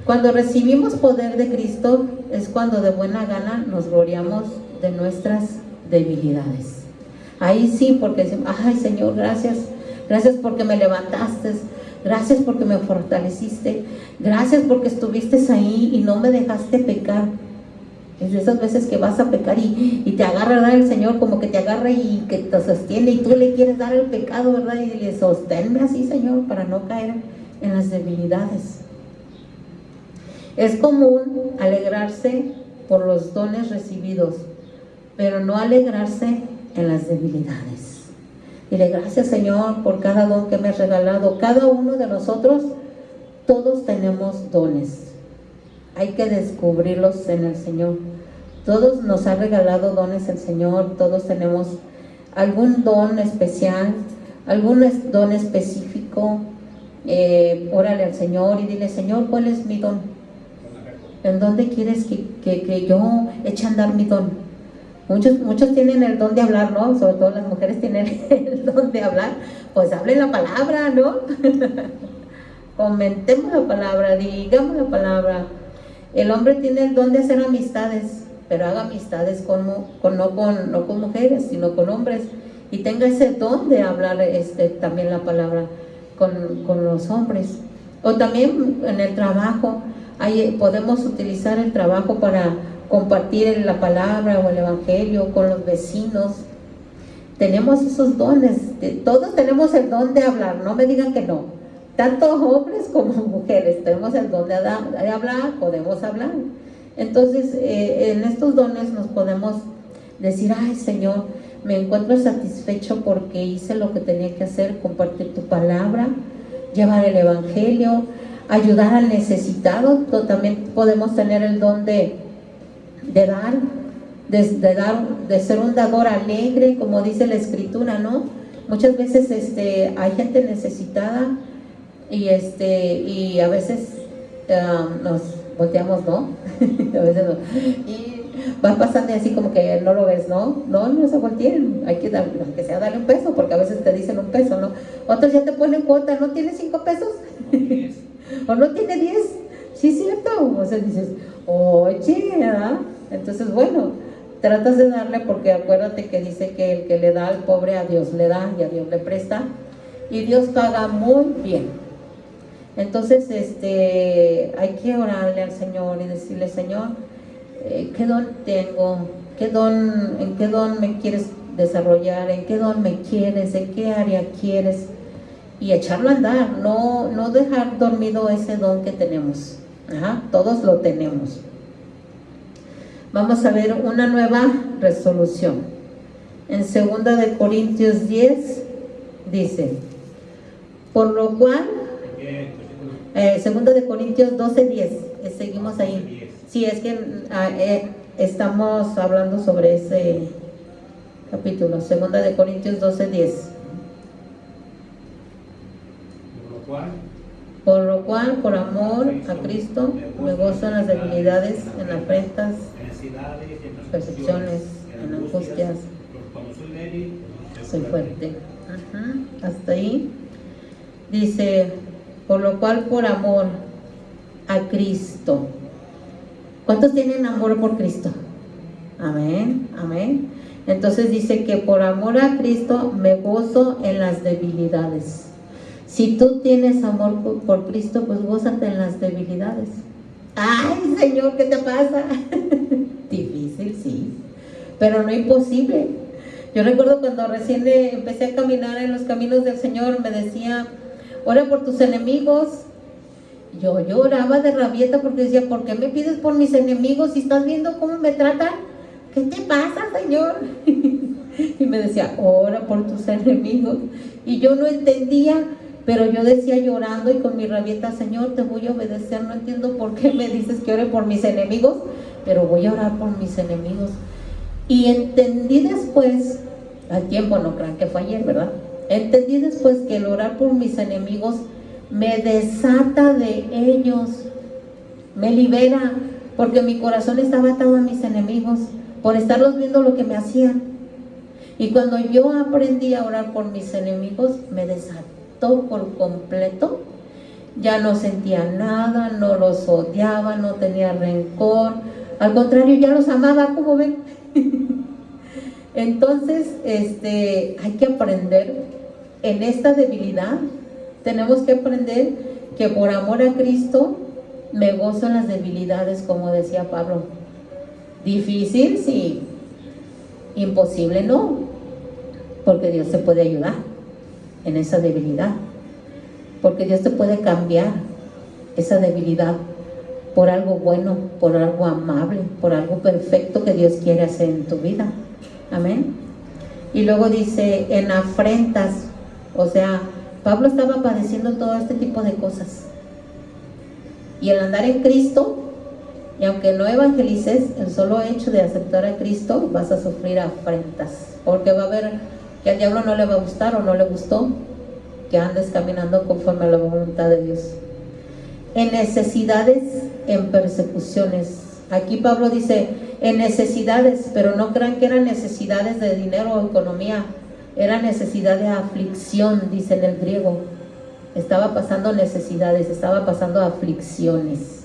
Cuando recibimos poder de Cristo es cuando de buena gana nos gloriamos de nuestras debilidades. Ahí sí, porque decimos: ay, Señor, gracias porque me levantaste, gracias porque me fortaleciste, gracias porque estuviste ahí y no me dejaste pecar. Es de esas veces que vas a pecar y te agarra, ¿verdad? El Señor como que te agarra y que te sostiene y tú le quieres dar el pecado, ¿verdad? Y le sosténme así, Señor, para no caer en las debilidades. Es común alegrarse por los dones recibidos, pero no alegrarse en las debilidades. Dile: gracias, Señor, por cada don que me has regalado. Cada uno de nosotros, todos tenemos dones. Hay que descubrirlos en el Señor. Todos nos ha regalado dones el Señor. Todos tenemos algún don especial, algún don específico. Órale al Señor y dile: Señor, ¿cuál es mi don? ¿En dónde quieres que yo eche a andar mi don? Muchos tienen el don de hablar, ¿no? Sobre todo las mujeres tienen el don de hablar. Pues hablen la palabra, ¿no? Comentemos la palabra, digamos la palabra. El hombre tiene el don de hacer amistades, pero haga amistades no con mujeres, sino con hombres. Y tenga ese don de hablar también la palabra con los hombres. O también en el trabajo, podemos utilizar el trabajo para compartir la palabra o el evangelio con los vecinos. Tenemos esos dones, todos tenemos el don de hablar, no me digan que no. Tanto hombres como mujeres tenemos el don de hablar, podemos hablar. Entonces en estos dones nos podemos decir: ay, Señor, me encuentro satisfecho porque hice lo que tenía que hacer, compartir tu palabra, llevar el evangelio, ayudar al necesitado. También podemos tener el don de ser un dador alegre, como dice la Escritura, ¿no? Muchas veces hay gente necesitada y a veces nos volteamos, ¿no? A veces no. Y va pasando así como que no lo ves, ¿no? No se volteen, hay que darle, aunque sea darle un peso, porque a veces te dicen un peso, ¿no? Otros ya te ponen cuota: ¿no tienes 5 pesos? ¿O no tiene 10? Sí, es cierto. O sea, dices: oye, ¿verdad? Entonces, bueno, tratas de darle, porque acuérdate que dice que el que le da al pobre, a Dios le da y a Dios le presta, y Dios paga muy bien. Entonces hay que orarle al Señor y decirle: Señor, ¿qué don tengo? ¿En qué don me quieres desarrollar? ¿En qué don me quieres? ¿En qué área quieres? Y echarlo a andar, no dejar dormido ese don que tenemos. Todos lo tenemos. Vamos a ver una nueva resolución. En 2 Corintios 10, dice, por lo cual, segunda de Corintios 12:10, seguimos ahí. Sí, es que estamos hablando sobre ese capítulo, segunda de Corintios 12:10. Por lo cual, por amor a Cristo, me gozo en las debilidades, en afrentas, percepciones, en angustias. Soy fuerte. Hasta ahí. Dice, por lo cual, por amor a Cristo. ¿Cuántos tienen amor por Cristo? Amén, amén. Entonces dice que por amor a Cristo me gozo en las debilidades. Si tú tienes amor por Cristo, pues gózate en las debilidades. Ay, Señor, ¿qué te pasa? Difícil, sí, pero no imposible. Yo recuerdo cuando recién empecé a caminar en los caminos del Señor, me decía, ora por tus enemigos. Yo lloraba de rabieta porque decía, ¿por qué me pides por mis enemigos si estás viendo cómo me tratan? ¿Qué te pasa, Señor? Y me decía, ora por tus enemigos. Y yo no entendía, pero yo decía llorando y con mi rabieta, Señor, te voy a obedecer. No entiendo por qué me dices que ore por mis enemigos, pero voy a orar por mis enemigos. Y entendí después, al tiempo, no crean que fue ayer, ¿verdad? Entendí después que el orar por mis enemigos me desata de ellos, me libera, porque mi corazón estaba atado a mis enemigos, por estarlos viendo lo que me hacían. Y cuando yo aprendí a orar por mis enemigos, me desató por completo. Ya no sentía nada, no los odiaba, no tenía rencor, al contrario, ya los amaba, como ven. Entonces, hay que aprender en esta debilidad. Tenemos que aprender que por amor a Cristo me gozo en las debilidades, como decía Pablo. Difícil, sí. Imposible, no. Porque Dios te puede ayudar en esa debilidad. Porque Dios te puede cambiar esa debilidad por algo bueno, por algo amable, por algo perfecto que Dios quiere hacer en tu vida. Amén. Y luego dice, en afrentas, o sea, Pablo estaba padeciendo todo este tipo de cosas. Y el andar en Cristo, y aunque no evangelices, el solo hecho de aceptar a Cristo, vas a sufrir afrentas. Porque va a haber que al diablo no le va a gustar o no le gustó que andes caminando conforme a la voluntad de Dios. En necesidades, en persecuciones. Aquí Pablo dice, en necesidades, pero no crean que eran necesidades de dinero o economía. Era necesidad de aflicción, dice en el griego. Estaba pasando necesidades, estaba pasando aflicciones.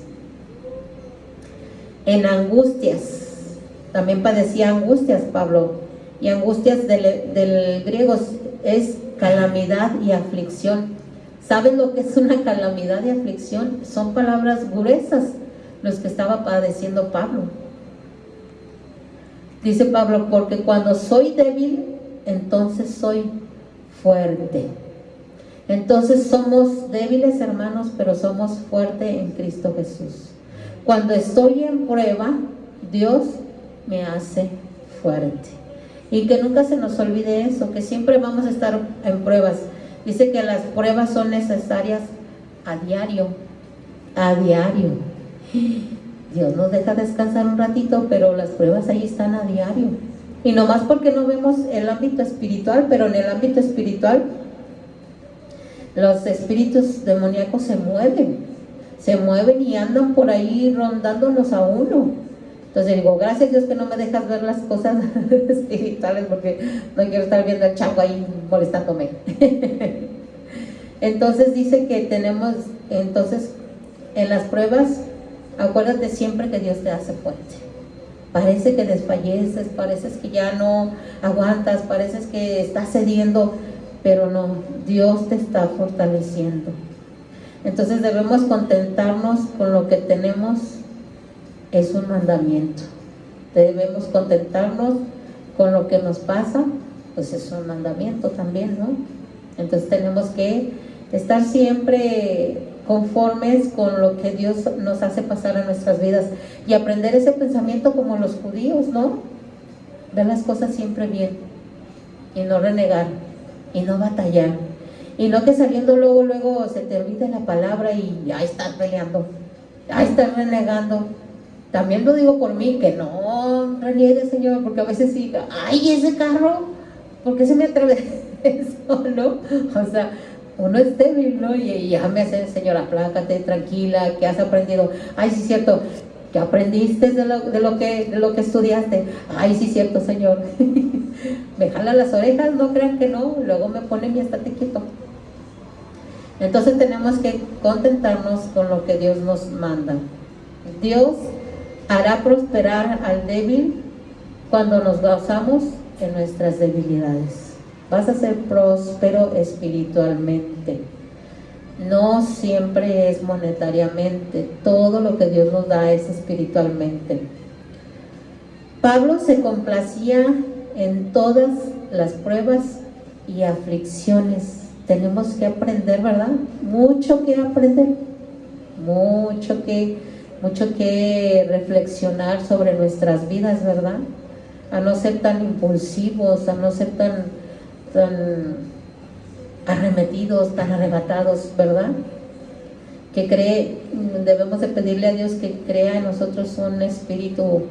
En angustias, también padecía angustias Pablo. Y angustias del griego es calamidad y aflicción. ¿Saben lo que es una calamidad y aflicción? Son palabras gruesas los que estaba padeciendo Pablo. Dice Pablo, porque cuando soy débil, entonces soy fuerte. Entonces somos débiles, hermanos, pero somos fuertes en Cristo Jesús. Cuando estoy en prueba, Dios me hace fuerte. Y que nunca se nos olvide eso, que siempre vamos a estar en pruebas. Dice que las pruebas son necesarias a diario, a diario. Dios nos deja descansar un ratito, pero las pruebas ahí están a diario. Y no más porque no vemos el ámbito espiritual, pero en el ámbito espiritual los espíritus demoníacos se mueven y andan por ahí rondándonos a uno. Entonces digo, gracias Dios que no me dejas ver las cosas espirituales, porque no quiero estar viendo al chango ahí molestándome. Entonces dice que tenemos, entonces en las pruebas, acuérdate siempre que Dios te hace fuerte. Parece que desfalleces, pareces que ya no aguantas, pareces que estás cediendo, pero no, Dios te está fortaleciendo. Entonces debemos contentarnos con lo que tenemos, es un mandamiento. Debemos contentarnos con lo que nos pasa, pues es un mandamiento también, ¿no? Entonces tenemos que estar siempre conformes con lo que Dios nos hace pasar en nuestras vidas y aprender ese pensamiento como los judíos, ¿no? Ver las cosas siempre bien y no renegar. y no batallar. Y no que saliendo luego se te olvide la palabra y ahí estás peleando, ahí estás renegando. También lo digo por mí, que no reniegue, Señor, porque a veces sí, ay, ese carro, ¿por qué se me atreve eso, no? O sea, uno es débil, ¿no? Y ya me hace, Señor, aplácate, tranquila, ¿qué has aprendido? Ay, sí, cierto, ¿qué aprendiste de lo que estudiaste? Ay, sí, cierto, Señor. Me jala las orejas, no crean que no, luego me pone mi estate quieto. Entonces tenemos que contentarnos con lo que Dios nos manda. Dios hará prosperar al débil cuando nos basamos en nuestras debilidades. Vas a ser próspero espiritualmente. No siempre es monetariamente, todo lo que Dios nos da es espiritualmente. Pablo se complacía en todas las pruebas y aflicciones. Tenemos que aprender, ¿verdad? Mucho que aprender, mucho que reflexionar sobre nuestras vidas, ¿verdad? A no ser tan impulsivos, a no ser tan arremetidos, tan arrebatados, ¿verdad? Debemos de pedirle a Dios que crea en nosotros un espíritu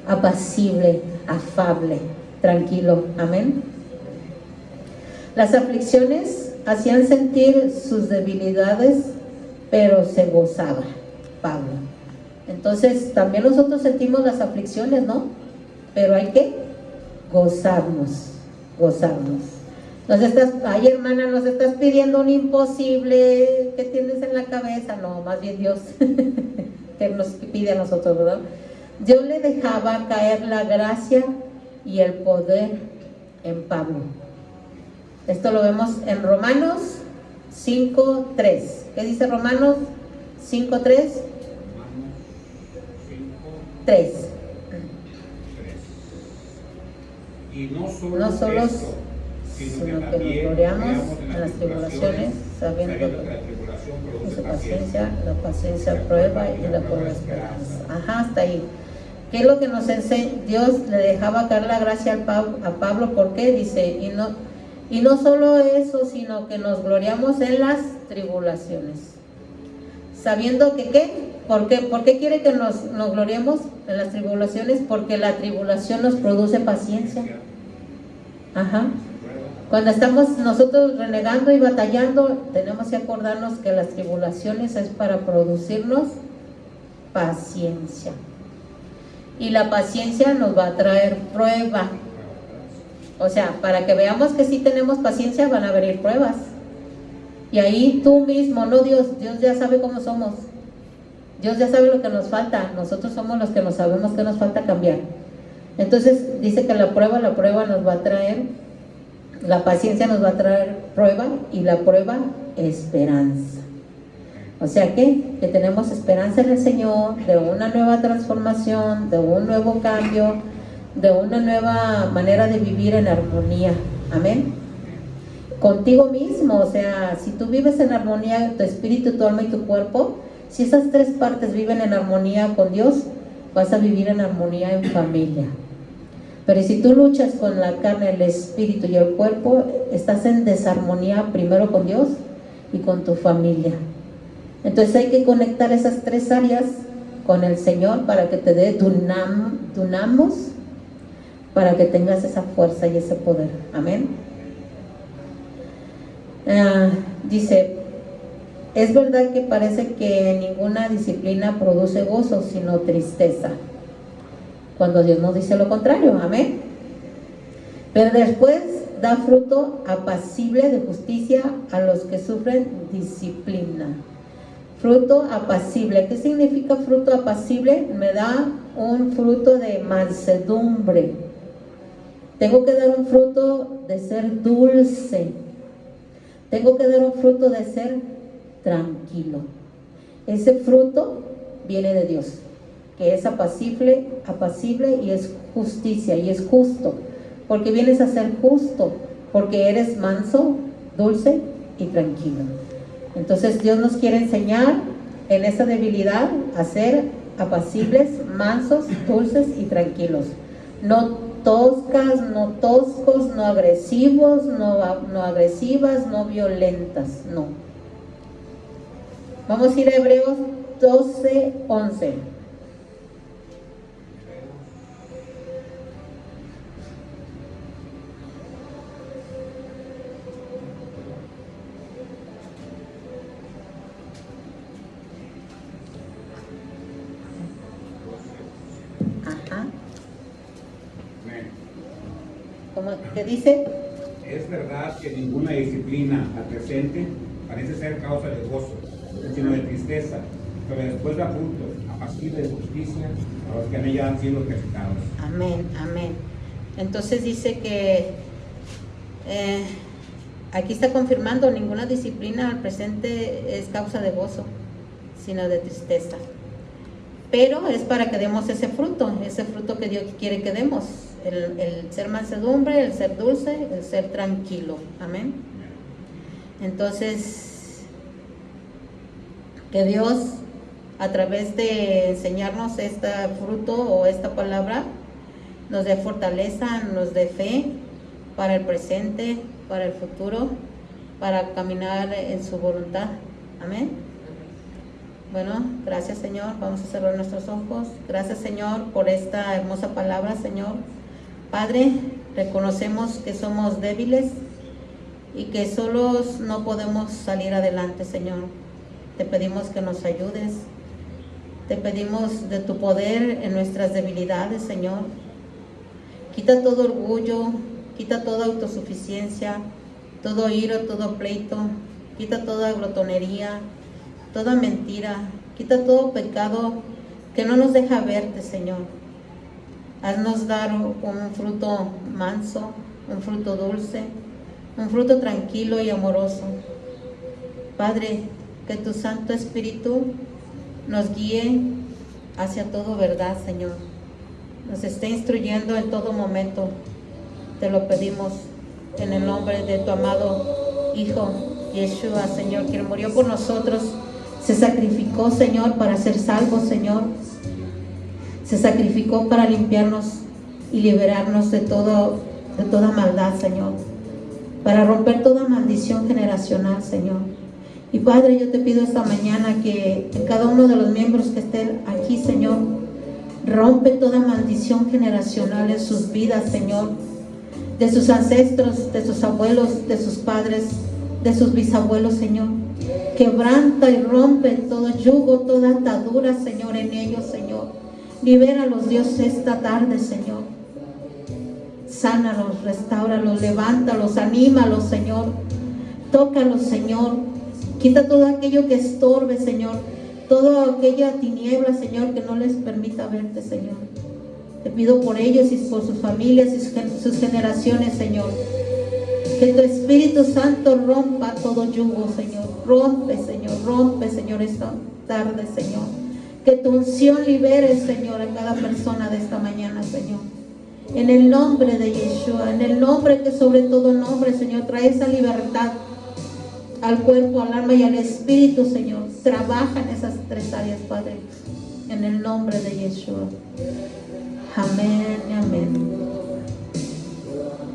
apacible, afable, tranquilo, amén. Las aflicciones hacían sentir sus debilidades, pero se gozaba Pablo. Entonces también nosotros sentimos las aflicciones, ¿no? Pero hay que gozarnos. Ay, hermana, nos estás pidiendo un imposible, ¿qué tienes en la cabeza? No, más bien Dios que nos pide a nosotros, ¿verdad? Dios le dejaba caer la gracia y el poder en Pablo. Esto lo vemos en Romanos 5:3. ¿Qué dice Romanos 5:3? 3. Y no solo esto, sino que nos gloriamos en las tribulaciones, sabiendo que la paciencia prueba y la prueba esperanza. Ajá, hasta ahí. ¿Qué es lo que nos enseña? Dios le dejaba caer la gracia a Pablo, ¿por qué? Dice, y no solo eso, sino que nos gloriamos en las tribulaciones. Sabiendo que, ¿qué? ¿Por qué quiere que nos gloriemos en las tribulaciones? Porque la tribulación nos produce paciencia. Ajá. Cuando estamos nosotros renegando y batallando, tenemos que acordarnos que las tribulaciones es para producirnos paciencia. Y la paciencia nos va a traer prueba. O sea, para que veamos que sí tenemos paciencia, van a venir pruebas. Y ahí tú mismo, no Dios ya sabe cómo somos. Dios ya sabe lo que nos falta. Nosotros somos los que no sabemos qué nos falta cambiar. Entonces dice que la prueba nos va a traer, la paciencia nos va a traer prueba, y la prueba esperanza. O sea que tenemos esperanza en el Señor, de una nueva transformación, de un nuevo cambio, de una nueva manera de vivir en armonía. Amén. Contigo mismo, o sea, si tú vives en armonía, tu espíritu, tu alma y tu cuerpo, si esas tres partes viven en armonía con Dios, vas a vivir en armonía en familia. Pero si tú luchas con la carne, el espíritu y el cuerpo, estás en desarmonía primero con Dios y con tu familia. Entonces hay que conectar esas tres áreas con el Señor para que te dé dunamos, para que tengas esa fuerza y ese poder. Amén. Dice, es verdad que parece que ninguna disciplina produce gozo, sino tristeza, cuando Dios nos dice lo contrario. Amén. Pero después da fruto apacible de justicia a los que sufren disciplina. Fruto apacible. ¿Qué significa fruto apacible? Me da un fruto de mansedumbre. Tengo que dar un fruto de ser dulce. Tengo que dar un fruto de ser tranquilo. Ese fruto viene de Dios, que es apacible y es justicia y es justo, porque vienes a ser justo, porque eres manso, dulce y tranquilo. Entonces Dios nos quiere enseñar en esa debilidad a ser apacibles, mansos, dulces y tranquilos. No toscas, no toscos, no agresivos, no agresivas, no violentas, no. Vamos a ir a Hebreos 12:11. Ajá. ¿Qué dice? Es verdad que ninguna disciplina al presente parece ser causa de gozo, sino de tristeza, pero después da frutos, apacible de justicia a los que en ella han sido ejercitados. Amén, amén. Entonces dice que aquí está confirmando, ninguna disciplina al presente es causa de gozo, sino de tristeza. Pero es para que demos ese fruto que Dios quiere que demos. El ser mansedumbre, el ser dulce, el ser tranquilo. Amén. Entonces, que Dios, a través de enseñarnos este fruto o esta palabra, nos dé fortaleza, nos dé fe para el presente, para el futuro, para caminar en su voluntad. Amén. Bueno, gracias Señor, vamos a cerrar nuestros ojos. Gracias Señor por esta hermosa palabra, Señor. Padre, reconocemos que somos débiles y que solos no podemos salir adelante, Señor. Te pedimos que nos ayudes. Te pedimos de tu poder en nuestras debilidades, Señor. Quita todo orgullo, quita toda autosuficiencia, todo iro, todo pleito, quita toda glotonería, toda mentira, quita todo pecado que no nos deja verte, Señor. Haznos dar un fruto manso, un fruto dulce, un fruto tranquilo y amoroso. Padre, que tu Santo Espíritu nos guíe hacia todo verdad, Señor. Nos esté instruyendo en todo momento. Te lo pedimos en el nombre de tu amado Hijo, Yeshua, Señor, quien murió por nosotros. Se sacrificó, Señor, para ser salvos, Señor. Se sacrificó para limpiarnos y liberarnos de toda maldad, Señor. Para romper toda maldición generacional, Señor. Y Padre, yo te pido esta mañana que en cada uno de los miembros que estén aquí, Señor, rompe toda maldición generacional en sus vidas, Señor. De sus ancestros, de sus abuelos, de sus padres, de sus bisabuelos, Señor. Quebranta y rompe todo yugo, toda atadura, Señor, en ellos, Señor. Libéralos, Dios, esta tarde, Señor. Sánalos, restáuralos, levántalos, anímalos, Señor. Tócalos, Señor. Quita todo aquello que estorbe, Señor. Toda aquella tiniebla, Señor, que no les permita verte, Señor. Te pido por ellos y por sus familias y sus generaciones, Señor. Que tu Espíritu Santo rompa todo yugo, Señor. Rompe, Señor, esta tarde, Señor. Que tu unción libere, Señor, a cada persona de esta mañana, Señor. En el nombre de Yeshua, en el nombre que sobre todo nombre, Señor, trae esa libertad al cuerpo, al alma y al espíritu, Señor. Trabaja en esas tres áreas, Padre. En el nombre de Yeshua. Amén y amén.